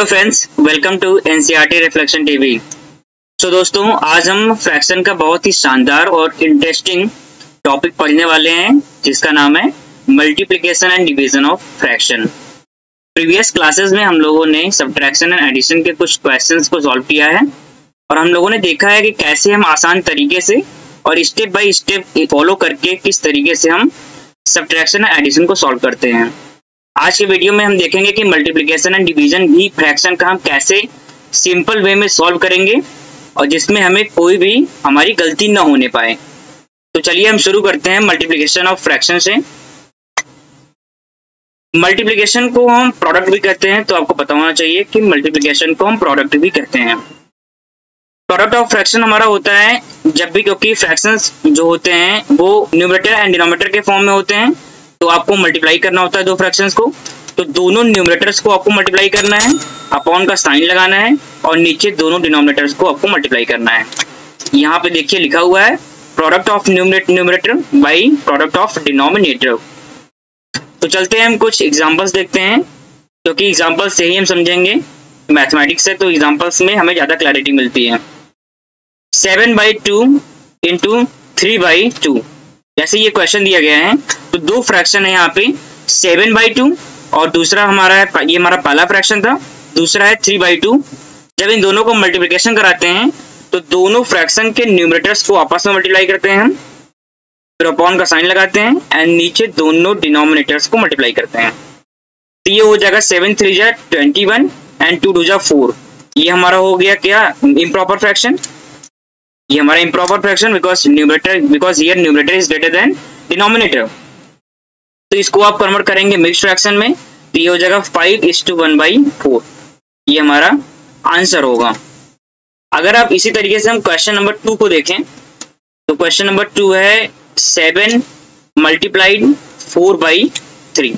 Hello friends, welcome to NCERT reflection TV. तो दोस्तों, आज हम फ्रैक्शन का बहुत ही शानदार और इंटरेस्टिंग टॉपिक पढ़ने वाले हैं जिसका नाम है multiplication and division of fraction. Previous classes में हम लोगों ने सब्ट्रैक्शन एंड एडिशन के कुछ क्वेश्चंस को सॉल्व किया है और हम लोगों ने देखा है कि कैसे हम आसान तरीके से और स्टेप बाय स्टेप फॉलो करके किस तरीके से हम सब्ट्रैक्शन एंड एडिशन को सॉल्व करते हैं। आज के वीडियो में हम देखेंगे कि मल्टीप्लिकेशन एंड डिवीजन भी फ्रैक्शन का हम कैसे सिंपल वे में सॉल्व करेंगे और जिसमें हमें कोई भी हमारी गलती ना होने पाए। तो चलिए हम शुरू करते हैं मल्टीप्लिकेशन ऑफ फ्रैक्शन से। मल्टीप्लिकेशन को हम प्रोडक्ट भी कहते हैं, तो आपको पता होना चाहिए कि मल्टीप्लिकेशन को हम प्रोडक्ट भी कहते हैं। प्रोडक्ट ऑफ फ्रैक्शन हमारा होता है जब भी, क्योंकि फ्रैक्शंस जो होते हैं वो न्यूमरेटर एंड डिनोमिनेटर के फॉर्म में होते हैं, तो आपको मल्टीप्लाई करना होता है दो फ्रैक्शंस को। तो दोनों न्यूमरेटर्स को आपको मल्टीप्लाई करना है, अपॉन का साइन लगाना है और नीचे दोनों डिनोमिनेटर्स को आपको मल्टीप्लाई करना है। यहाँ पे देखिए लिखा हुआ है product of numerator by product of denominator. तो चलते हैं हम कुछ एग्जांपल्स देखते हैं, क्योंकि एग्जांपल्स से ही हम समझेंगे मैथमेटिक्स है, तो एग्जांपल्स में हमें ज्यादा क्लैरिटी मिलती है। 7/2 इंटू 3/2, जैसे ये क्वेश्चन दिया गया है तो दो फ्रैक्शन है यहाँ पे 7/2 और दूसरा हमारा है, ये हमारा पहला फ्रैक्शन था, दूसरा है 3/2। जब इन दोनों को मल्टीप्लिकेशन कराते हैं तो दोनों फ्रैक्शन के न्यूमरेटर्स को आपस में मल्टीप्लाई करते हैं हम, फिर अपॉन का साइन लगाते हैं एंड नीचे दोनों डिनोमिनेटर्स को मल्टीप्लाई करते हैं। तो ये हो जाएगा 7 3 जा 21 एंड 2 2 जा 4। ये हमारा हो गया क्या, इम्प्रॉपर फ्रैक्शन। ये हमारा improper fraction because here numerator is greater than denominator. तो इसको आप कन्वर्ट करेंगे मिक्स्ड फ्रैक्शन में, तो ये हो जाएगा 5:1/4। ये हमारा आंसर होगा। अगर आप इसी तरीके से हम क्वेश्चन नंबर 2 को देखें तो क्वेश्चन नंबर 2 है 7 मल्टीप्लाइड 4/3।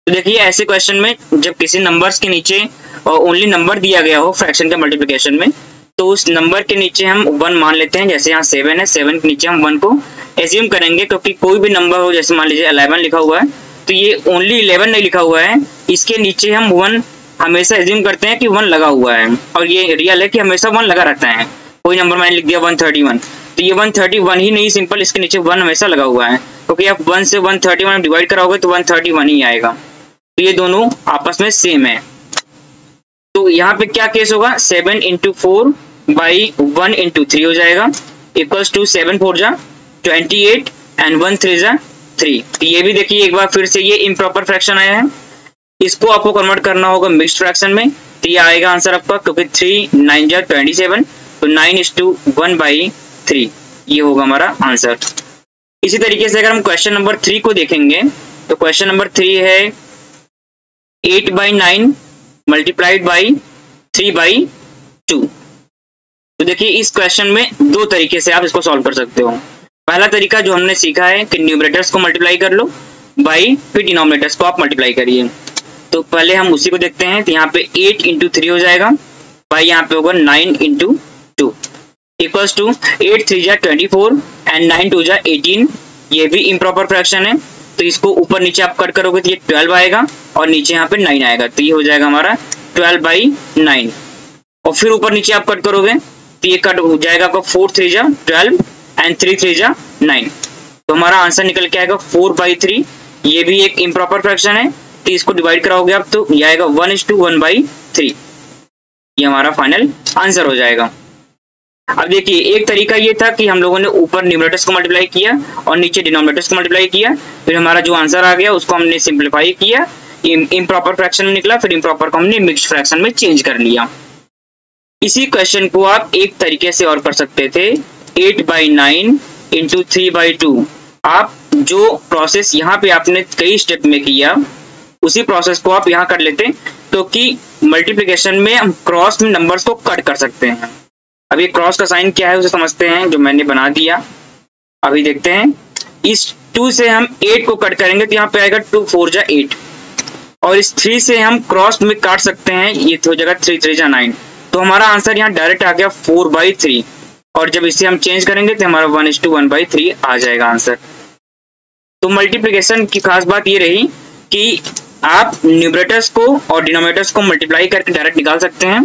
तो देखिए ऐसे क्वेश्चन में जब किसी नंबर्स के नीचे ओनली नंबर दिया गया हो फ्रैक्शन के मल्टीप्लिकेशन में, तो उस नंबर के नीचे हम 1 मान लेते हैं। जैसे यहाँ 7 है, 7 के नीचे हम 1 को एज्यूम करेंगे, क्योंकि कोई भी नंबर हो, जैसे मान लीजिए 11 लिखा हुआ है तो ये ओनली 11 नहीं लिखा हुआ है, इसके नीचे हम 1 हमेशा एज्यूम करते हैं कि 1 लगा हुआ है, और ये रियल है कि हमेशा 1 लगा रहता है। कोई नंबर मैंने लिख दिया 131, तो ये 131 ही नहीं, सिंपल इसके नीचे 1 हमेशा लगा हुआ है, क्योंकि आप 1 से 131 डिवाइड कराओगे तो 131 ही आएगा। तो ये दोनों आपस में सेम है। तो यहाँ पे क्या केस होगा, 7 × 4/1 × 3 हो जाएगा, इक्वल्स टू 7 4 जा 28 एंड 1 3 जा 3। तो ये भी देखिए एक बार फिर से ये इम्प्रॉपर फ्रैक्शन आया है, इसको आपको कन्वर्ट करना होगा मिक्स्ड फ्रैक्शन में। तो ये आएगा आंसर आपका, क्योंकि 3 9 जा 27, तो 9:1/3 ये होगा हमारा आंसर। इसी तरीके से अगर हम क्वेश्चन नंबर 3 को देखेंगे तो क्वेश्चन नंबर 3 है 8/9 मल्टीप्लाइड बाई 3/2। तो देखिए इस क्वेश्चन में दो तरीके से आप इसको सॉल्व कर सकते हो। पहला तरीका जो हमने सीखा है कि न्यूमरेटर्स को मल्टीप्लाई कर लो बाई, फिर डिनोमिनेटर्स को आप मल्टीप्लाई करिए। तो पहले हम उसी को देखते हैं। तो यहाँ पे 8 × 3 हो जाएगा, बाई यहाँ पे होगा 9 × 2 इक्वल्स टू 8 3 जा 24 एंड 9 2 जा 18। ये भी इम्प्रॉपर फ्रैक्शन है, तो इसको ऊपर नीचे आप कट करोगे तो ये 12 आएगा और नीचे यहाँ पे 9 आएगा, तो ये हो जाएगा हमारा 12/9। और फिर ऊपर नीचे आप कट करोगे तो ये कट हो जाएगा आपका 4 3 जा 12 एंड 3 3 जा 9। तो हमारा आंसर निकल के आएगा 4/3। ये भी एक इम्प्रॉपर फ्रैक्शन है, तो इसको डिवाइड कराओगे आप तो ये आएगा 1:1/3। ये हमारा फाइनल आंसर हो जाएगा। अब देखिए एक तरीका ये था कि हम लोगों ने ऊपर न्यूमरेटर्स को मल्टीप्लाई किया और नीचे डिनोमिनेटर्स को मल्टीप्लाई किया, फिर हमारा जो आंसर आ गया उसको हमने सिंप्लीफाई किया, इम्प्रॉपर फ्रैक्शन में निकला, फिर इम्प्रॉपर को हमने मिक्स्ड फ्रैक्शन में चेंज कर लिया। इसी क्वेश्चन को आप एक तरीके से और कर सकते थे, 8/9 × 3/2। आप जो प्रोसेस यहाँ पे आपने कई स्टेप में किया उसी प्रोसेस को आप यहाँ कर लेते, क्योंकि मल्टीप्लिकेशन में हम क्रॉस में नंबर्स को कट कर सकते हैं। अब ये क्रॉस का साइन क्या है उसे समझते हैं, जो मैंने बना दिया अभी देखते हैं। इस 2 से हम 8 को कट करेंगे तो यहाँ पे आएगा 2 4 जा 8, और इस 3 से हम क्रॉस में काट सकते हैं, ये हो जाएगा 3 3 जा 9। तो हमारा आंसर यहाँ डायरेक्ट आ गया 4/3, और जब इसे हम चेंज करेंगे तो हमारा 1:1/3 आ जाएगा आंसर। तो मल्टीप्लिकेशन की खास बात ये रही कि आप न्यूमरेटर्स को और डिनोमिनेटर्स को मल्टीप्लाई करके डायरेक्ट निकाल सकते हैं,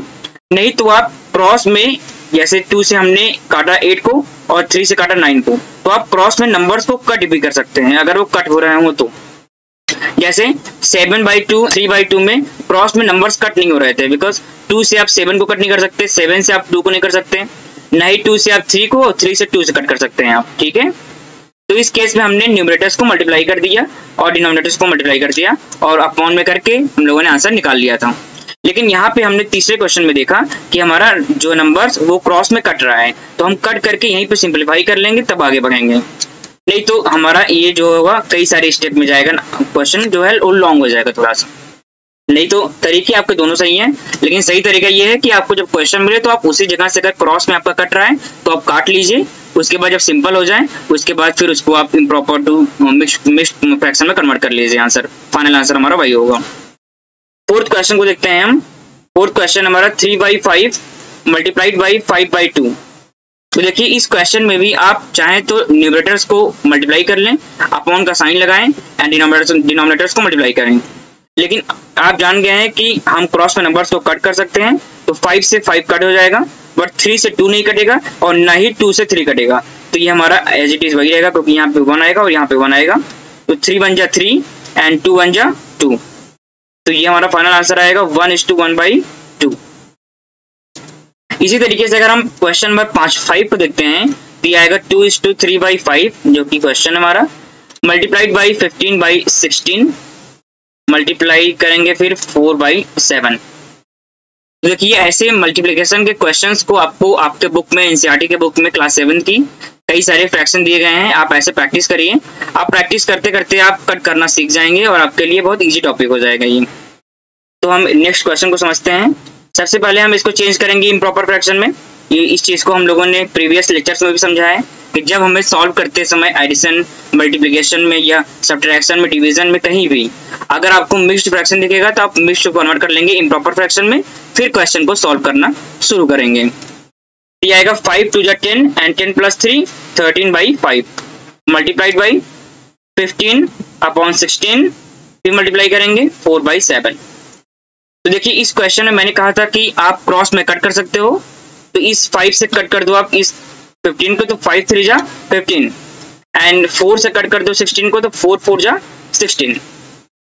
नहीं तो आप क्रॉस में, जैसे 2 से हमने काटा 8 को और 3 से काटा 9 को, तो आप क्रॉस में नंबर्स को कट भी कर सकते हैं अगर वो कट हो रहे हो तो। जैसे 7/2 3/2 में क्रॉस में नंबर्स कट नहीं हो रहे थे, बिकॉज 2 से आप 7 को कट नहीं कर सकते, 7 से आप 2 को नहीं कर सकते, नहीं 2 से आप 3 को और 3 से 2 से कट कर सकते हैं आप, ठीक है। तो इस केस में हमने न्यूमरेटर्स को मल्टीप्लाई कर दिया और डिनोमिनेटर्स को मल्टीप्लाई कर दिया और अपॉन में करके हम लोगों ने आंसर निकाल लिया था। लेकिन यहाँ पे हमने तीसरे क्वेश्चन में देखा कि हमारा जो नंबर्स वो क्रॉस में कट रहा है, तो हम कट करके यहीं पे सिंपलीफाई कर लेंगे, तब आगे बढ़ेंगे, नहीं तो हमारा ये जो होगा कई सारे स्टेप में जाएगा, क्वेश्चन जो है वो लॉन्ग हो जाएगा थोड़ा सा। नहीं तो तरीके आपके दोनों सही हैं, लेकिन सही तरीका ये है कि आपको जब क्वेश्चन मिले तो आप उसी जगह से, अगर क्रॉस में आपका कट रहा है तो आप काट लीजिए, उसके बाद जब सिंपल हो जाए उसके बाद फिर उसको आप इम्प्रॉपर टू मिक्स्ड फ्रैक्शन में कन्वर्ट कर लीजिए, आंसर फाइनल आंसर हमारा वही होगा। फोर्थ क्वेश्चन को देखते हैं हम। फोर्थ क्वेश्चन हमारा 3/5 मल्टीप्लाइड बाई 5/2। तो देखिए इस क्वेश्चन में भी आप चाहें तो न्यूमरेटर्स को मल्टीप्लाई कर लें, अपॉन का साइन लगाएं एंड डिनोमिनेटर्स को मल्टीप्लाई करें, लेकिन आप जान गए हैं कि हम क्रॉस में नंबर्स को कट कर सकते हैं, तो 5 से 5 कट हो जाएगा, बट 3 से 2 नहीं कटेगा और ना ही 2 से 3 कटेगा, तो ये हमारा एज इट इज वही रहेगा, क्योंकि यहाँ पे 1 आएगा और यहाँ पे 1 आएगा, तो 3 1 जा 3 एंड 2 1 जा 2, तो ये हमारा फाइनल आंसर आएगा 1:1/2। इसी तरीके से अगर हम क्वेश्चन नंबर 5 को देखते हैं तो ये आएगा 2:3/5, जो कि क्वेश्चन हमारा, मल्टीप्लाइड बाई 15/16, मल्टीप्लाई करेंगे फिर 4/7। देखिए ऐसे मल्टीप्लिकेशन के क्वेश्चंस को आपको आपके बुक में, एनसीईआरटी के बुक में क्लास 7 की कई सारे फ्रैक्शन दिए गए हैं, आप ऐसे प्रैक्टिस करिए, आप प्रैक्टिस करते करते आप कट करना सीख जाएंगे और आपके लिए बहुत इजी टॉपिक हो जाएगा ये। तो हम नेक्स्ट क्वेश्चन को समझते हैं। सबसे पहले हम इसको चेंज करेंगे इम्प्रॉपर फ्रैक्शन में। ये इस चीज को हम लोगों ने प्रीवियस लेक्चर्स में भी समझा है कि जब हमें सॉल्व करते समय एडिशन, मल्टीप्लिकेशन में या सब्ट्रैक्शन में, डिवीजन में, कहीं भी अगर आपको मिक्स्ड फ्रैक्शन दिखेगा तो आप मिक्स्ड को कन्वर्ट कर लेंगे इम्प्रॉपर फ्रैक्शन में, फिर क्वेश्चन को सॉल्व करना शुरू करेंगे। ये आएगा 5 2 जा 10 एंड 10 + 3 13/5 मल्टीप्लाइड बाई 15/16, फिर मल्टीप्लाई करेंगे 4/7। तो देखिए इस क्वेश्चन में मैंने कहा था कि आप क्रॉस में कट कर सकते हो, तो इस 5 से कट कर दो आप इस 15 को, तो 5 3 जा 15 एंड 4 से कट कर दो 16 को, तो 4 4 जा 16।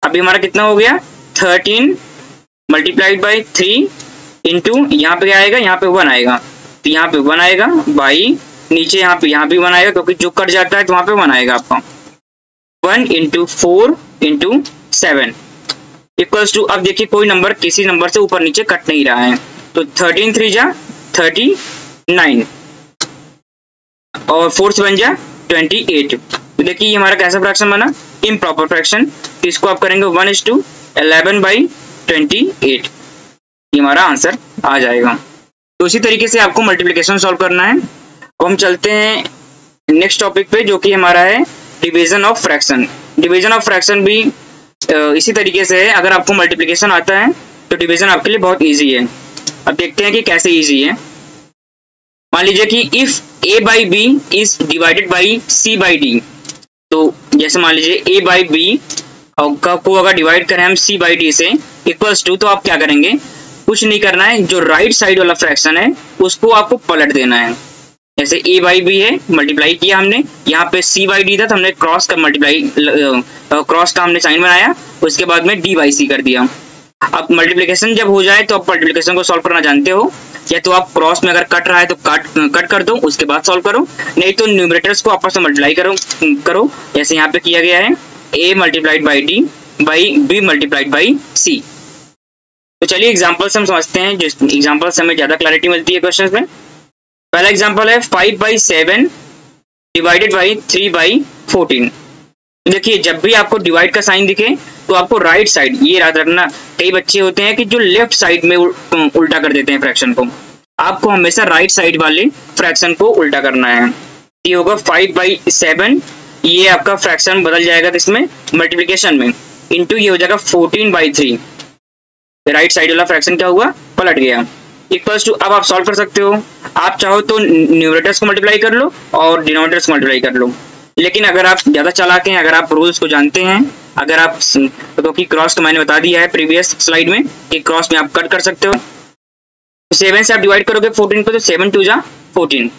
अभी हमारा कितना हो गया 13 मल्टीप्लाइड बाई 3 इंटू यहाँ पे क्या आएगा, यहाँ पे 1 आएगा, तो यहाँ पे 1 आएगा बाई नीचे यहाँ भी 1 आएगा, क्योंकि जो कट जाता है तो वहां पे 1 आएगा आपका। 1 × 4 × 7 इक्वल्स टू, अब देखिए कोई नंबर किसी नंबर से ऊपर नीचे कट नहीं रहा है, तो 13 3 जा 39 और 4 से 1 जा 28। तो देखिए ये हमारा कैसा फ्रैक्शन बना, इम्प्रॉपर फ्रैक्शन। तो इसको आप करेंगे 1:11/28, ये हमारा आंसर आ जाएगा। तो इसी तरीके से आपको मल्टीप्लिकेशन सॉल्व करना है। अब हम चलते हैं नेक्स्ट टॉपिक पे, जो कि हमारा है division of fraction. Division of fraction भी इसी तरीके से है, अगर आपको मल्टीप्लिकेशन आता है तो डिवीजन आपके लिए बहुत इजी है। अब देखते हैं कि कैसे इजी है। मान लीजिए कि if a/b is divided by c/d, तो जैसे मान लीजिए a/b को अगर डिवाइड करें हम c/d से इक्वल्स टू, तो आप क्या करेंगे, कुछ नहीं करना है, जो राइट साइड वाला फ्रैक्शन है उसको आपको पलट देना है। जैसे a/b है, मल्टीप्लाई किया हमने, यहाँ पे c/d था तो हमने क्रॉस का क्रॉस का हमने साइन बनाया, उसके बाद में d/c कर दिया। अब मल्टीप्लिकेशन जब हो जाए तो आप मल्टीप्लिकेशन को सॉल्व करना जानते हो, या तो आप क्रॉस में अगर कट रहा है तो कट कर दो, उसके बाद सॉल्व करो, नहीं तो न्यूमरेटर्स को आपस में मल्टीप्लाई करो जैसे यहाँ पे किया गया है, a multiplied by d by b multiplied by c। तो चलिए एग्जाम्पल्स हम समझते हैं, जिस एग्जाम्पल से हमें ज्यादा क्लैरिटी मिलती है क्वेश्चन में। पहला एग्जाम्पल है 5/7 डिवाइडेड बाई 3/14। देखिए जब भी आपको डिवाइड का साइन दिखे तो आपको राइट साइड, ये याद रखना, कई बच्चे होते हैं कि जो लेफ्ट साइड में उल्टा कर देते हैं फ्रैक्शन को, आपको हमेशा राइट साइड वाले फ्रैक्शन को उल्टा करना है। ये होगा 5/7, ये आपका फ्रैक्शन बदल जाएगा इसमें मल्टीप्लिकेशन में, इंटू ये हो जाएगा 14/3, राइट साइड वाला फ्रैक्शन क्या हुआ, पलट गया, इक्वल्स टू। अब आप सॉल्व कर सकते हो, आप चाहो तो न्यूमरेटर्स को मल्टीप्लाई कर लो और डिनोमिनेटर्स को मल्टीप्लाई कर लो, लेकिन अगर आप ज्यादा चालाक हैं, अगर आप रूल्स को जानते हैं अगर आप क्योंकि क्रॉस तो मैंने बता दिया है प्रीवियस स्लाइड में कि क्रॉस में आप कट कर सकते हो। 7 से आप डिवाइड करोगे 14 को तो 7 2 जा 14।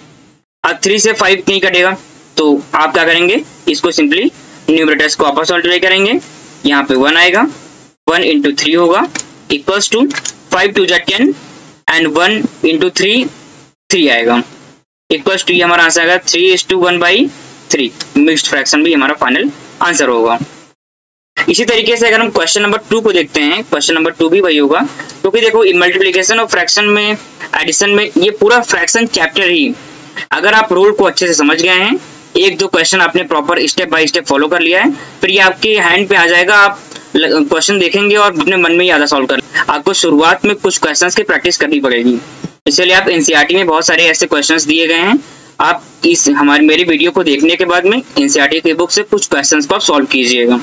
अब 3 से 5 नहीं कटेगा तो आप क्या करेंगे, इसको सिंपली न्यूमरेटर्स को आपस मल्टीप्लाई करेंगे, यहाँ पे 1 आएगा, 1 इंटू 3 होगा इक्वल्स टू 5 2 जा 10 एंड 1 इंटू 3 3 आएगा इक्वल्स टू, ये हमारा आंसर आएगा 3:1/3। मिक्स्ड फ्रैक्शन भी हमारा फाइनल आंसर होगा। इसी तरीके से अगर हम क्वेश्चन नंबर 2 को देखते हैं, क्वेश्चन नंबर 2 भी वही होगा, क्योंकि देखो मल्टीप्लिकेशन और फ्रैक्शन में, एडिशन में, ये पूरा फ्रैक्शन चैप्टर ही, अगर आप रूल को अच्छे से समझ गए हैं, एक दो क्वेश्चन आपने proper step by step follow कर लिया है, फिर ये आपके हैंड पे आ जाएगा, आप क्वेश्चन देखेंगे और अपने मन में याद सॉल्व कर। आपको शुरुआत में कुछ क्वेश्चंस की प्रैक्टिस करनी पड़ेगी, इसलिए आप एनसीईआरटी में बहुत सारे ऐसे क्वेश्चंस दिए गए हैं, आप इस मेरी वीडियो को देखने के बाद में एनसीईआरटी की बुक से कुछ क्वेश्चंस को आप सॉल्व कीजिएगा।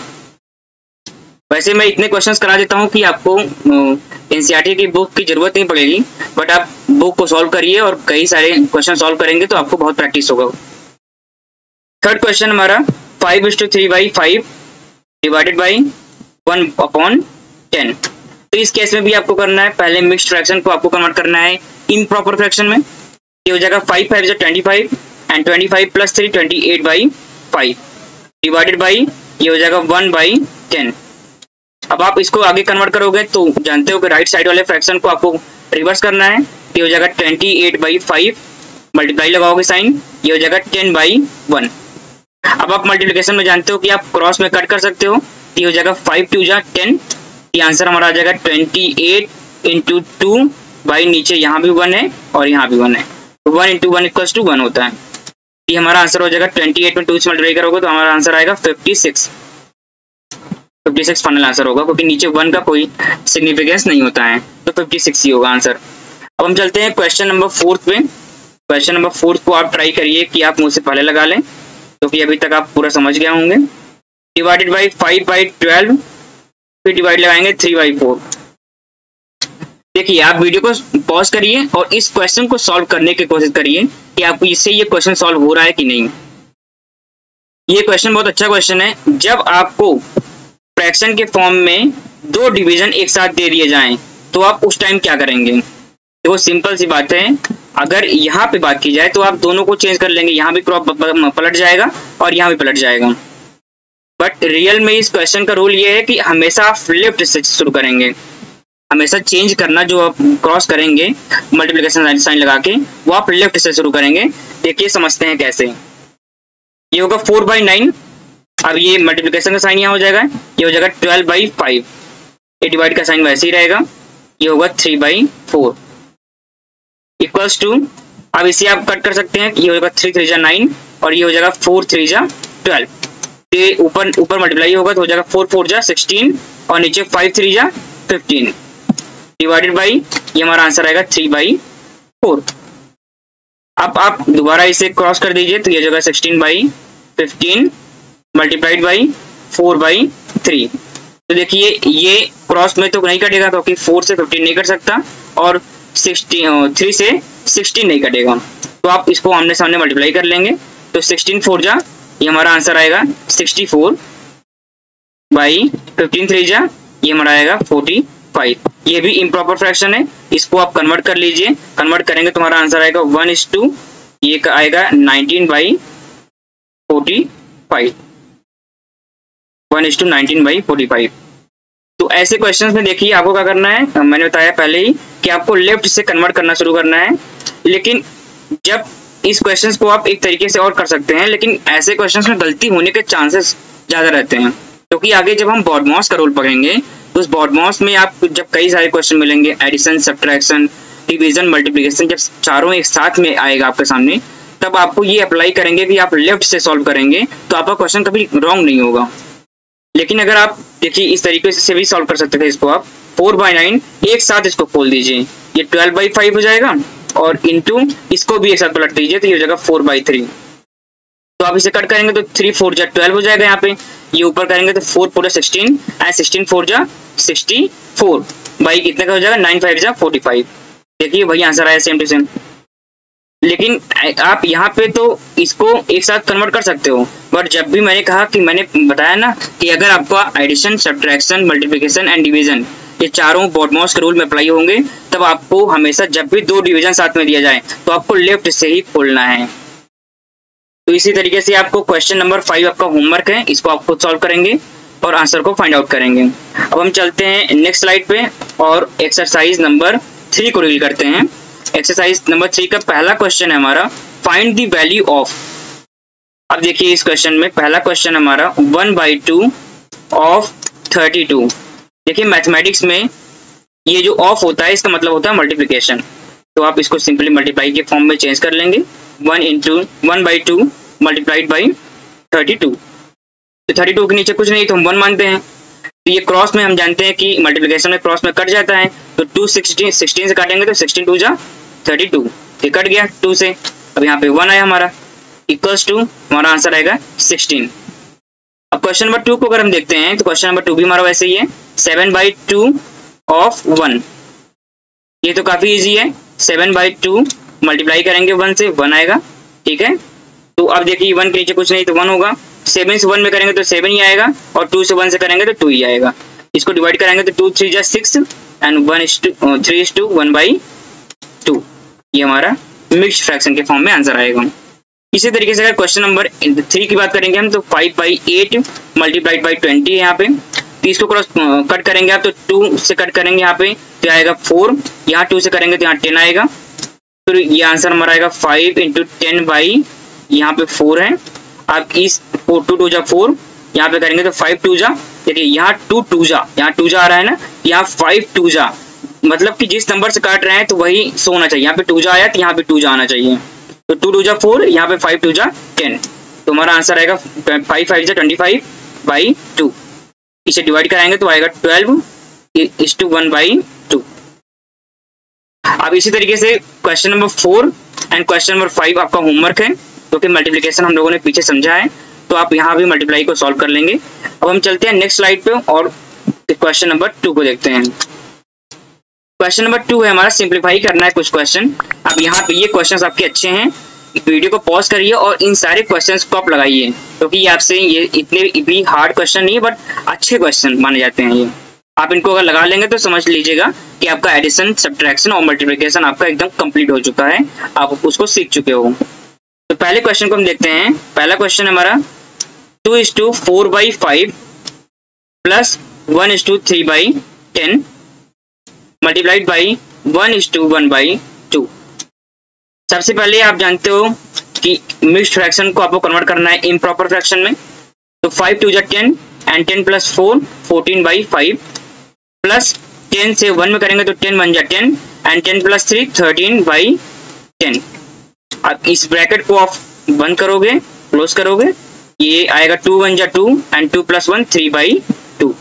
वैसे मैं इतने क्वेश्चंस करा देता हूं कि आपको एनसीईआरटी की बुक की जरूरत नहीं पड़ेगी, बट आप बुक को सॉल्व करिए और कई सारे क्वेश्चन सॉल्व करेंगे तो आपको बहुत प्रैक्टिस होगा। थर्ड क्वेश्चन हमारा 5:3/5 डिवाइडेड बाई 1/10। तो इस केस में भी आपको करना है, पहले मिक्स्ड फ्रैक्शन को आपको कन्वर्ट करना है इम्प्रॉपर फ्रैक्शन में। ये हो जाएगा 5 5 25 एंड 25 + 3 28/5 डिवाइडेड बाई, ये हो जाएगा 1/10। अब आप इसको आगे कन्वर्ट करोगे तो जानते हो कि राइट साइड वाले फ्रैक्शन को आपको रिवर्स करना है, ये हो जाएगा 28/5, मल्टीप्लाई लगाओगे साइन, ये हो जाएगा 10/1। अब आप मल्टीप्लिकेशन में जानते हो कि आप क्रॉस में कट कर सकते हो, ये हो जाएगा 5 2 जा 10, ये आंसर हमारा आ जाएगा 28 इंटू 2 बाई, नीचे यहाँ भी 1 है और यहाँ भी 1 है, तो 1 इंटू 1 इक्वल्स टू 1 होता है। ये हमारा आंसर हो जाएगा 28 में 2 से मल्टीप्लाई करोगे तो हमारा आंसर आएगा 56 फाइनल आंसर होगा, क्योंकि नीचे 1 का कोई सिग्निफिकेंस नहीं होता है, तो 56 ही होगा आंसर। अब हम चलते हैं क्वेश्चन नंबर 4 पे। क्वेश्चन नंबर 4 को आप ट्राई करिए कि आप मुझसे पहले लगा लें, क्योंकि अभी तक आप पूरा समझ गए होंगे। डिवाइडेड बाई 5/12, फिर डिवाइड लगाएंगे 3/4। देखिए आप वीडियो को पॉज करिए और इस क्वेश्चन को सॉल्व करने की कोशिश करिए कि आपको इससे ये क्वेश्चन सॉल्व हो रहा है कि नहीं। ये क्वेश्चन बहुत अच्छा क्वेश्चन है। जब आपको फ्रैक्शन के फॉर्म में 2 डिवीजन एक साथ दे दिए जाएं तो आप उस टाइम क्या करेंगे। देखो सिंपल सी बात है, अगर यहाँ पे बात की जाए तो आप दोनों को चेंज कर लेंगे, यहाँ भी क्रॉप पलट जाएगा और यहाँ भी पलट जाएगा, बट रियल में इस क्वेश्चन का रूल ये है कि हमेशा आप लेफ्ट से शुरू करेंगे, हमेशा चेंज करना जो आप क्रॉस करेंगे मल्टीप्लिकेशन साइन लगा के वो आप लेफ्ट से शुरू करेंगे। देखिए समझते हैं कैसे। ये होगा 4/9, अब ये मल्टीप्लिकेशन का साइन यहाँ हो जाएगा, ये हो जाएगा 12/5, ये डिवाइड का साइन वैसे ही रहेगा, ये होगा 3/4 इक्वल्स टू, अब इसे आप कट कर सकते हैं, ये हो जाएगा 3 3 जा 9 और ये हो जाएगा 4 3 जा 12, ये ऊपर मल्टीप्लाई होगा तो हो जाएगा 4 4 जा 16 और नीचे 5 3 जा 15 डिवाइडेड बाई, ये हमारा आंसर आएगा 3/4। अब आप दोबारा इसे क्रॉस कर दीजिए तो ये जगह 16/15 मल्टीप्लाइड बाई 4/3। तो देखिए ये क्रॉस में तो नहीं कटेगा क्योंकि 4 से 15 नहीं कट सकता और 3 से 16 नहीं कटेगा, तो आप इसको आमने सामने मल्टीप्लाई कर लेंगे तो 16 4 जा, ये हमारा आंसर आएगा 64 बाई 15 3 जा, ये हमारा आएगा 45। ये भी इम्प्रॉपर फ्रैक्शन है, इसको आप कन्वर्ट कर लीजिए, कन्वर्ट करेंगे तो हमारा आंसर आएगा 1:2, ये आएगा 19/45, 1:19/45। तो ऐसे क्वेश्चंस में देखिए आपको क्या करना है, मैंने बताया पहले ही कि आपको लेफ्ट से कन्वर्ट करना शुरू करना है, लेकिन जब इस क्वेश्चंस को आप एक तरीके से और कर सकते हैं, लेकिन ऐसे क्वेश्चंस में गलती होने के चांसेस ज्यादा रहते हैं, क्योंकि आगे जब हम बॉडमॉस का रूल पढ़ेंगे तो उस बॉडमॉस में आप जब कई सारे क्वेश्चन मिलेंगे, एडिशन, सब्ट्रैक्शन, डिवीजन, मल्टीप्लिकेशन, जब चारों एक साथ में आएगा आपके सामने, तब आपको ये अप्लाई करेंगे कि आप लेफ्ट से सॉल्व करेंगे तो आपका क्वेश्चन कभी रॉन्ग नहीं होगा। लेकिन अगर आप देखिए इस तरीके से भी सॉल्व कर सकते थे, इसको आप 4/9 एक साथ इसको खोल दीजिए, ये 12/5 हो जाएगा और इंटू इसको भी एक साथ पलट दीजिए तो ये हो जाएगा 4/3। तो आप इसे कट करेंगे तो 3 4 जा 12 हो जाएगा, यहाँ पे ये ऊपर करेंगे तो 4 4 जा 16 एंड 16 4 जा 64 बाई कितने का हो जाएगा 9 5 जा 45। देखिए वही आंसर आया सेम टू सेम। लेकिन आप यहाँ पे तो इसको एक साथ कन्वर्ट कर सकते हो, बट जब भी मैंने कहा कि मैंने बताया ना कि अगर आपका addition, subtraction, multiplication and division ये चारों बॉडमॉस के रूल में अप्लाई होंगे, तब आपको हमेशा जब भी दो डिवीजन साथ में दिया जाए तो आपको लेफ्ट से ही खोलना है। तो इसी तरीके से आपको क्वेश्चन नंबर 5 आपका होमवर्क है, इसको आप खुद सॉल्व करेंगे और आंसर को फाइंड आउट करेंगे। अब हम चलते हैं नेक्स्ट स्लाइड पे और एक्सरसाइज नंबर 3 को डील करते हैं। एक्सरसाइज नंबर 3 का पहला क्वेश्चन है हमारा फाइंड द वैल्यू ऑफ। अब देखिए इस क्वेश्चन में पहला क्वेश्चन हमारा 1/2 ऑफ 32। देखिए मैथमेटिक्स में ये जो ऑफ होता है इसका मतलब होता है मल्टीप्लिकेशन, तो आप इसको सिंपली मल्टीप्लाई के फॉर्म में चेंज कर लेंगे। 1/2 मल्टीप्लाइड बाई 32। तो 32 के नीचे कुछ नहीं तो हम 1 मानते हैं। तो ये क्रॉस में हम जानते हैं कि मल्टीप्लिकेशन में क्रॉस में कट जाता है, तो 2 16 से काटेंगे तो 16 2 जा 32, ये कट गया 2 से। अब यहाँ पे 1 आया हमारा, इक्वल्स टू हमारा आंसर आएगा 16। अब क्वेश्चन नंबर 2 को अगर हम देखते हैं तो क्वेश्चन नंबर 2 भी हमारा वैसे ही है 7/2 ऑफ 1। ये तो काफी इजी है, 7/2 मल्टीप्लाई करेंगे 1 से 1 आएगा, ठीक है। तो अब देखिए 1 के नीचे कुछ नहीं तो 1 होगा, 7 से 1 में करेंगे तो 7 ही आएगा और 2 से 1 से करेंगे तो 2 ही आएगा। इसको डिवाइड करेंगे तो 2 3 जा 6 एंड 3:1/2। ये हमारा मिक्स्ड फ्रैक्शन के फॉर्म में आंसर आएगा। इसी तरीके से अगर क्वेश्चन नंबर 3 की बात करेंगे हम तो 5/8 मल्टीप्लाइड बाई 20 है यहाँ पे। तो इसको क्रॉस कट करेंगे आप तो 2 से कट करेंगे यहाँ पे तो आएगा 4, यहाँ 2 से करेंगे तो यहाँ 10 आएगा। तो ये आंसर हमारा आएगा 5 × 10 बाई यहाँ पे 4 है। आप इस 4 2 2 जा 4 यहाँ पे करेंगे तो 5 2 जा, देखिए यहाँ 2 2 जा, यहाँ 2 जा आ रहा है ना, यहाँ 5 2 जा, मतलब कि जिस नंबर से काट रहे हैं तो वही सो होना चाहिए। यहाँ पे 2 जा आया तो यहाँ पे 2 जा आना चाहिए। तो 2 2 जा 4, यहाँ पे 5 2 जा 10, तो हमारा आंसर आएगा 5 5 जा 25/2। इसे डिवाइड कराएंगे तो आएगा 12:1/2। अब इसी तरीके से question number 4 and question number 5 आपका होमवर्क है, क्योंकि मल्टीप्लिकेशन हम लोगों ने पीछे समझा है, तो आप यहाँ भी मल्टीप्लाई को सॉल्व कर लेंगे। अब हम चलते हैं नेक्स्ट स्लाइड पे और क्वेश्चन नंबर 2 को देखते हैं। क्वेश्चन नंबर 2 है हमारा सिंप्लीफाई करना है कुछ क्वेश्चन। अब यहाँ पे ये क्वेश्चंस आपके अच्छे हैं, वीडियो को पॉज करिए और इन सारे क्वेश्चंस को आप लगाइए, क्योंकि ये आपसे ये इतने भी हार्ड क्वेश्चन नहीं है बट अच्छे क्वेश्चन माने जाते हैं। ये आप इनको अगर लगा लेंगे तो समझ लीजिएगा कि आपका एडिशन, सब्ट्रैक्शन और मल्टीप्लिकेशन आपका एकदम कंप्लीट हो चुका है, आप उसको सीख चुके हो। तो पहले क्वेश्चन को हम देखते हैं। पहला क्वेश्चन हमारा 2:4/5 प्लस 1:3/10 मल्टीप्लाइड बाई 1:1/2। सबसे पहले आप जानते हो कि मिक्स्ड फ्रैक्शन को आपको कन्वर्ट करना है इम्प्रॉपर फ्रैक्शन में। तो 5 2 जा 10 एंड 10 + 4 14/5 प्लस 10 से 1 में करेंगे तो 10 1 जा 10 एंड 10 + 3 13/10। अब इस ब्रैकेट को आप बंद करोगे, क्लोज करोगे, ये आएगा 2 1 जा 2 एंड 2 + 1 3/2।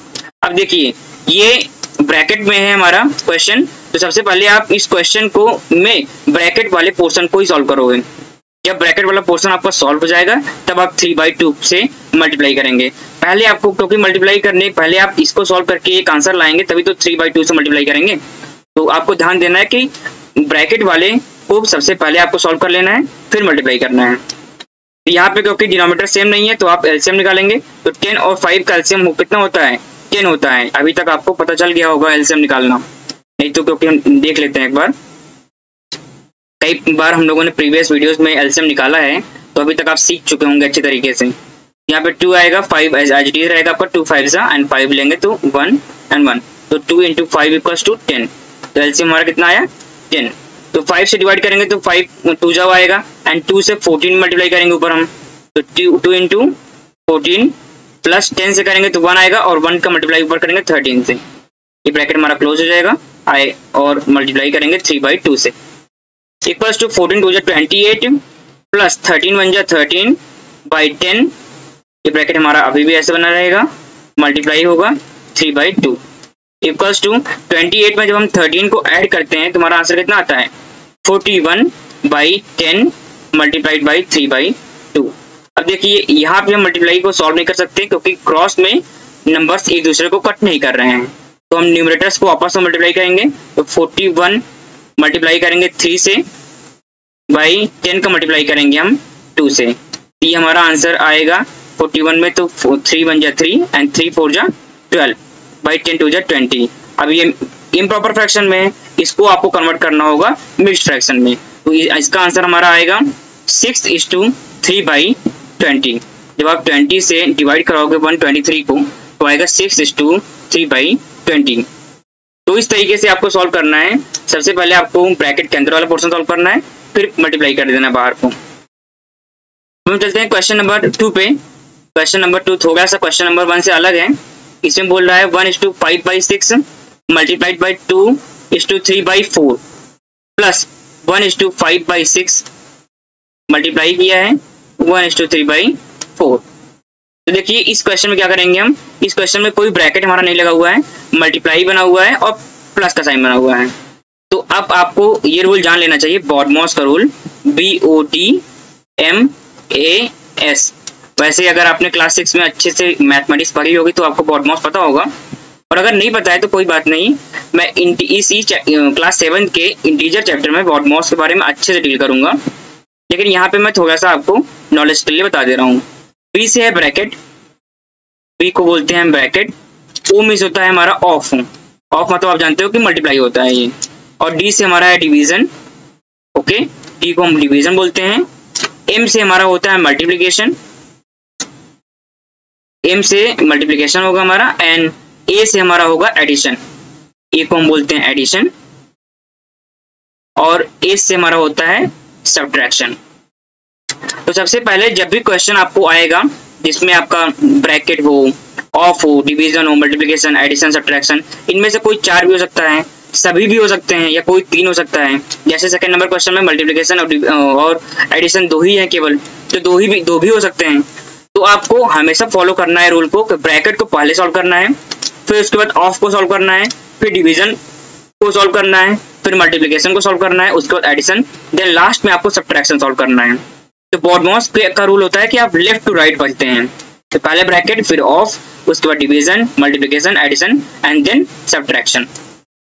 अब देखिए ये ब्रैकेट में है हमारा क्वेश्चन, तो सबसे पहले आप इस क्वेश्चन को में ब्रैकेट वाले पोर्शन को ही सॉल्व करोगे। जब ब्रैकेट वाला पोर्शन आपका सॉल्व हो जाएगा तब आप 3/2 से मल्टीप्लाई करेंगे। पहले आपको क्योंकि मल्टीप्लाई करने पहले आप इसको सॉल्व करके एक आंसर लाएंगे तभी तो 3/2 से मल्टीप्लाई करेंगे। तो आपको ध्यान देना है कि ब्रैकेट वाले को सबसे पहले आपको सॉल्व कर लेना है, फिर मल्टीप्लाई करना है। यहाँ पे क्योंकि डिनोमिनेटर सेम नहीं है तो आप एलसीएम निकालेंगे, तो 10 और 5 का एलसीएम कितना होता है, 10 होता है। अभी तक आपको पता चल गया होगा एलसीएम निकालना, नहीं तो क्योंकि हम देख लेते हैं एक बार, कई बार हम लोगों ने प्रीवियस वीडियोस में एलसीएम निकाला है, तो अभी तक आप सीख चुके होंगे अच्छे तरीके से। यहाँ पे 2 आएगा, 5 एज इट इज रहेगा आपका, 2 5 एंड 5 लेंगे तो 1 एंड 1, तो 2 × 5 = 10। तो एलसीएम हमारा कितना आया 10। तो 5 से डिवाइड करेंगे तो 5 2 जाओ आएगा एंड 2 से 14 मल्टीप्लाई करेंगे ऊपर हम, तो 2 × 14 प्लस 10 से करेंगे तो 1 आएगा और 1 का मल्टीप्लाई ऊपर करेंगे 13 से। ये ब्रैकेट हमारा क्लोज हो जाएगा आए और मल्टीप्लाई करेंगे 3/2 से, इक्वल्स टू 14 2 जा 28 प्लस 13 1 जा 13/10। ये ब्रैकेट हमारा अभी भी ऐसे बना रहेगा, मल्टीप्लाई होगा 3/2 इक्वल्स टू 28 में जब हम 13 को ऐड करते हैं तो हमारा आंसर कितना आता है 41/10 मल्टीप्लाइड बाई 3/2। अब देखिए यहाँ पे हम मल्टीप्लाई को सॉल्व नहीं कर सकते क्योंकि क्रॉस में नंबर्स एक दूसरे को कट नहीं कर रहे हैं, तो हम न्यूमरेटर्स को आपस में मल्टीप्लाई करेंगे। तो 41 मल्टीप्लाई करेंगे 3 से, बाई 10 का मल्टीप्लाई करेंगे हम 2 से, ये हमारा आंसर आएगा 41 में, तो 3 1 जा 3 एंड 3 4 जा 12 बाई 10 2 जा 20। अब ये इम्प्रॉपर फ्रैक्शन में, इसको आपको कन्वर्ट करना होगा मिक्स्ड फ्रैक्शन में, तो इसका आंसर हमारा आएगा 6:3/20। जब आप 20 से डिवाइड कराओगे 123 को तो आएगा 6:3/20। तो इस तरीके से आपको सॉल्व करना है। सबसे पहले आपको ब्रैकेट के अंदर वाला पोर्शन सॉल्व करना है, फिर मल्टीप्लाई कर देना बाहर को। हम चलते हैं क्वेश्चन नंबर 2 पे। क्वेश्चन नंबर 2 थोड़ा सा क्वेश्चन नंबर 1 से अलग है। इसमें बोल रहा है 1:5/6 मल्टीप्लाइड बाई 2:3/4 प्लस 1:5/6 मल्टीप्लाई किया है 1:3/4। तो देखिए इस क्वेश्चन में क्या करेंगे हम, इस क्वेश्चन में कोई ब्रैकेट हमारा नहीं लगा हुआ है, मल्टीप्लाई बना हुआ है और प्लस का साइन बना हुआ है। तो अब आपको ये रूल जान लेना चाहिए, बॉडमॉस का रूल, BODMAS। वैसे अगर आपने क्लास 6 में अच्छे से मैथमेटिक्स पढ़ी होगी तो आपको बॉडमॉस पता होगा, और अगर नहीं पता है तो कोई बात नहीं, मैं इस क्लास 7 के इंटीजर चैप्टर में बॉडमॉस के बारे में अच्छे से डील करूंगा, लेकिन यहाँ पे मैं थोड़ा सा आपको नॉलेज के लिए बता दे रहा हूँ। बी से है ब्रैकेट, बी को बोलते हैं ब्रैकेट, ओ मीन्स होता है हमारा ऑफ, ऑफ मतलब आप जानते हो कि मल्टीप्लाई होता है ये, और डी से हमारा है डिवीजन, ओके, डी को हम डिवीजन बोलते हैं। एम से हमारा होता है मल्टीप्लिकेशन, एम से मल्टीप्लिकेशन होगा हमारा, एंड ए से हमारा होगा एडिशन, ए को हम बोलते हैं एडिशन, और एस से हमारा होता है सब्ट्रैक्शन। तो सबसे पहले जब भी क्वेश्चन आपको आएगा जिसमें आपका ब्रैकेट हो, ऑफ हो, डिवीजन हो, मल्टीप्लिकेशन, एडिशन, सब्ट्रैक्शन, इनमें से कोई 4 भी हो सकता है, सभी भी हो सकते हैं, या कोई 3 हो सकता है। जैसे सेकंड नंबर क्वेश्चन में मल्टीप्लिकेशन और एडिशन 2 ही है केवल, तो 2 भी हो सकते हैं। तो आपको हमेशा फॉलो करना है रूल को, ब्रैकेट को पहले सॉल्व करना है, फिर उसके बाद ऑफ को सॉल्व करना है, फिर डिवीजन को सॉल्व करना है, फिर मल्टीप्लिकेशन को सॉल्व करना है, उसके बाद एडिशन, देन लास्ट में आपको सब्ट्रैक्शन सॉल्व करना है। तो बॉडमॉस का रूल होता है कि आप लेफ्ट टू राइट पढ़ते हैं, तो पहले ब्रैकेट, फिर ऑफ, उसके बाद division, multiplication, addition and then subtraction.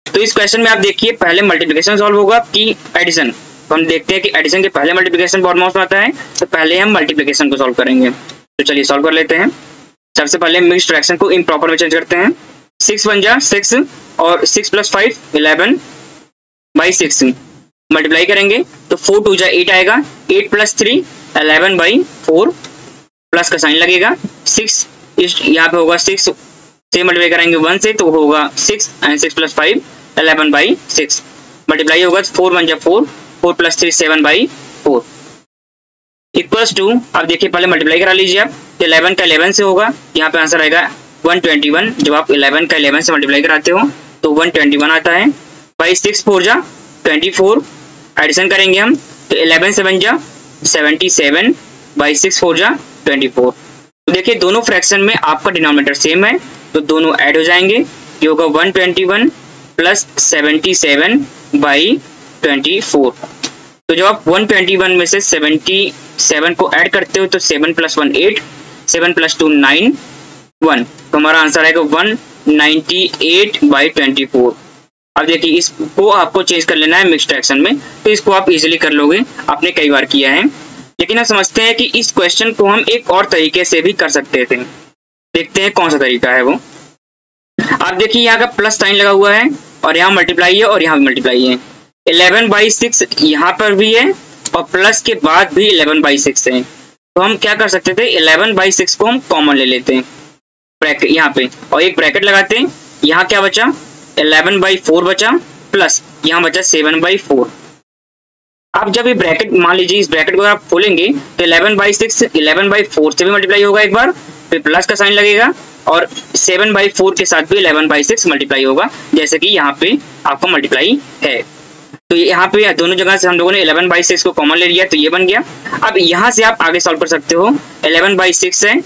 तो इस क्वेश्चन में आप देखिए पहले मल्टीप्लिकेशन सॉल्व होगा कि एडिशन, तो हम देखते हैं कि एडिशन के पहले मल्टीप्लिकेशन बॉडमॉस में आता है, तो पहले हम मल्टीप्लिकेशन को सॉल्व करेंगे। तो चलिए सॉल्व कर लेते हैं। सबसे पहले मिक्स्ड फ्रैक्शन को इम्प्रॉपर में चेंज करते हैं। 6 1 जा 6 और 6 + 5 11/6 मल्टीप्लाई करेंगे तो 4 2 जा 8 आएगा, 8 + 3 11/4, प्लस का साइन लगेगा। 6 यहाँ पे होगा 6 से मल्टीप्लाई करेंगे 1 से तो होगा 6 एंड 6 + 5 11/6 मल्टीप्लाई होगा 4 1 जा 4, 4 + 3 7/4 इक्वल्स टू, अब देखिए पहले मल्टीप्लाई करा लीजिए आप, तो 11 का 11 से होगा, यहाँ पे आंसर आएगा 121। जब आप 11 का 11 से मल्टीप्लाई कराते हो तो 121 आता है। बाई 6 4 जा 24, एडिशन करेंगे हम तो 11 7 जा 77, बाई 6 4 जा 24। तो देखिए दोनों फ्रैक्शन में आपका डिनोमिनेटर सेम है तो दोनों ऐड हो जाएंगे, ये होगा 121 + 77/24। तो जब आप 121 में से 77 को ऐड करते हो तो 7 + 1 8, 7 + 2 9 1, तो हमारा आंसर आएगा 198/24। अब देखिए इसको आपको चेंज कर लेना है मिक्स्ड फ्रैक्शन में, तो इसको आप इजीली कर लोगे, आपने कई बार किया है। लेकिन हम समझते हैं कि इस क्वेश्चन को हम एक और तरीके से भी कर सकते थे, देखते हैं कौन सा तरीका है वो। आप देखिए यहाँ का प्लस साइन लगा हुआ है और यहाँ मल्टीप्लाई है और यहाँ भी मल्टीप्लाई है, 11/6 यहाँ पर भी है और प्लस के बाद भी 11/6 है। तो हम क्या कर सकते थे, 11/6 को हम कॉमन ले लेते हैं ब्रैकेट यहाँ पे और एक ब्रैकेट लगाते हैं। यहाँ क्या बचा, 11/4 बचा, प्लस यहाँ बचा 7/4। अब जब ये ब्रैकेट मान लीजिए इस ब्रैकेट को आप खोलेंगे तो 11/6 11/4 से भी मल्टीप्लाई होगा एक बार, फिर प्लस का साइन लगेगा और 7/4 के साथ भी 11/6 मल्टीप्लाई होगा, जैसे कि यहाँ पे आपका मल्टीप्लाई है। तो यहाँ पे दोनों जगह से हम लोगों ने 11/6 को कॉमन ले लिया तो ये बन गया। अब यहाँ से आप आगे सॉल्व कर सकते हो, 11/6 है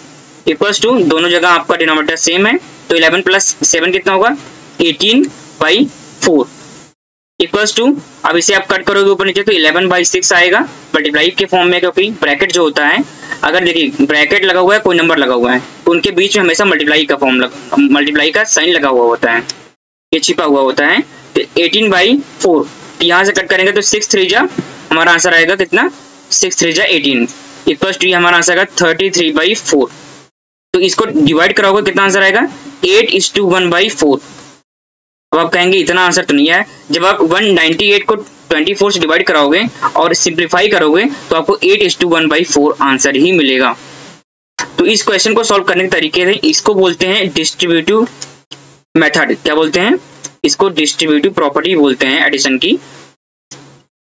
इक्वल्स टू, दोनों जगह आपका डिनोमिनेटर सेम है तो 11 + 7 कितना होगा, 18/4 इक्वल्स टू, अब इसे आप कट करोगे ऊपर नीचे तो 11/6 आएगा मल्टीप्लाई के फॉर्म में, क्योंकि ब्रैकेट जो होता है, अगर देखिए ब्रैकेट लगा हुआ है कोई नंबर लगा हुआ है तो उनके बीच में हमेशा मल्टीप्लाई का फॉर्म मल्टीप्लाई का साइन लगा हुआ होता है, ये छिपा हुआ होता है। तो 18/4 यहाँ से कट करेंगे तो 6 3 जा हमारा आंसर आएगा कितना, 6 3 जा 18 इक्वल्स टू हमारा आंसर आएगा 33/4। तो इसको डिवाइड कराओगे कितना आंसर आएगा, 8:1/4। अब आप कहेंगे इतना आंसर तो नहीं है। जब आप 198 को 24 से डिवाइड कराओगे और सिंप्लीफाई करोगे तो आपको 8:1/4 आंसर ही मिलेगा। तो इस क्वेश्चन को सॉल्व करने के तरीके थे, इसको बोलते हैं डिस्ट्रीब्यूटिव मेथड। क्या बोलते हैं इसको, डिस्ट्रीब्यूटिव प्रॉपर्टी बोलते हैं एडिशन की।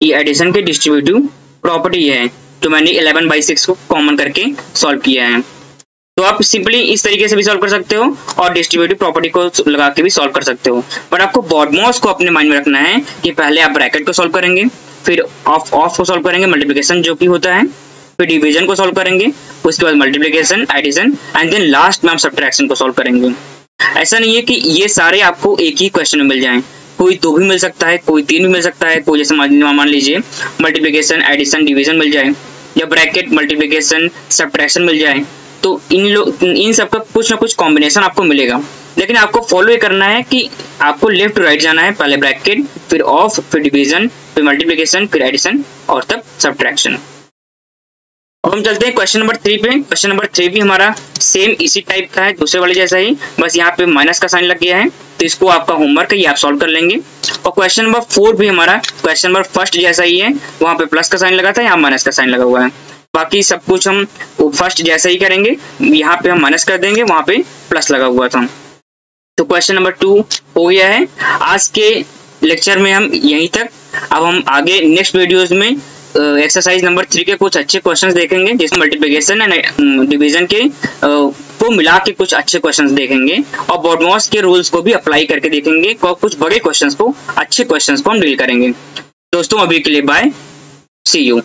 ये एडिशन के डिस्ट्रीब्यूटिव प्रॉपर्टी है जो मैंने 11/6 को कॉमन करके सॉल्व किया है। तो आप सिंपली इस तरीके से भी सॉल्व कर सकते हो और डिस्ट्रीब्यूटिव प्रॉपर्टी को लगा के भी सॉल्व कर सकते हो। पर आपको BODMAS को अपने माइंड में रखना है कि पहले आप ब्रैकेट को सॉल्व करेंगे, फिर ऑफ को सॉल्व करेंगे, मल्टीप्लिकेशन जो कि होता है, फिर डिवीजन को सॉल्व करेंगे, उसके बाद multiplication, addition and then last में आप सब्ट्रैक्शन को सॉल्व करेंगे। ऐसा नहीं है कि ये सारे आपको एक ही क्वेश्चन में मिल जाएं, कोई 2 भी मिल सकता है, कोई 3 भी मिल सकता है, कोई जैसे मान लीजिए मल्टीप्लिकेशन, एडिशन, डिवीजन मिल जाए या ब्रैकेट, मल्टीप्लिकेशन, सब्ट्रैक्शन मिल जाए। तो इन सब का कुछ ना कुछ कॉम्बिनेशन आपको मिलेगा, लेकिन आपको फॉलो ये करना है कि आपको लेफ्ट टू राइट जाना है, पहले ब्रैकेट, फिर ऑफ, फिर डिवीजन, फिर मल्टीप्लिकेशन, फिर एडिशन और तब सब्ट्रैक्शन। अब हम चलते हैं क्वेश्चन नंबर 3 पे। क्वेश्चन नंबर 3 भी हमारा सेम इसी टाइप का है, दूसरे वाले जैसा ही, बस यहाँ पे माइनस का साइन लग गया है। तो इसको आपका होमवर्क है, ये आप सॉल्व कर लेंगे। और क्वेश्चन नंबर 4 भी हमारा क्वेश्चन नंबर फर्स्ट जैसा ही है, वहाँ पे प्लस का साइन लगा था, यहाँ माइनस का साइन लगा हुआ है। बाकी सब कुछ हम फर्स्ट जैसा ही करेंगे, यहाँ पे हम माइनस कर देंगे, वहाँ पे प्लस लगा हुआ था। तो क्वेश्चन नंबर 2 हो गया है। आज के लेक्चर में हम यहीं तक। अब हम आगे नेक्स्ट वीडियोस में एक्सरसाइज नंबर 3 के कुछ अच्छे क्वेश्चंस देखेंगे, जिसमें मल्टीप्लिकेशन एंड डिवीजन के को मिला के कुछ अच्छे क्वेश्चंस देखेंगे और BODMAS के रूल्स को भी अप्लाई करके देखेंगे और कुछ बड़े क्वेश्चंस को, अच्छे क्वेश्चंस को हम डील करेंगे। दोस्तों अभी के लिए बाय, सी यू।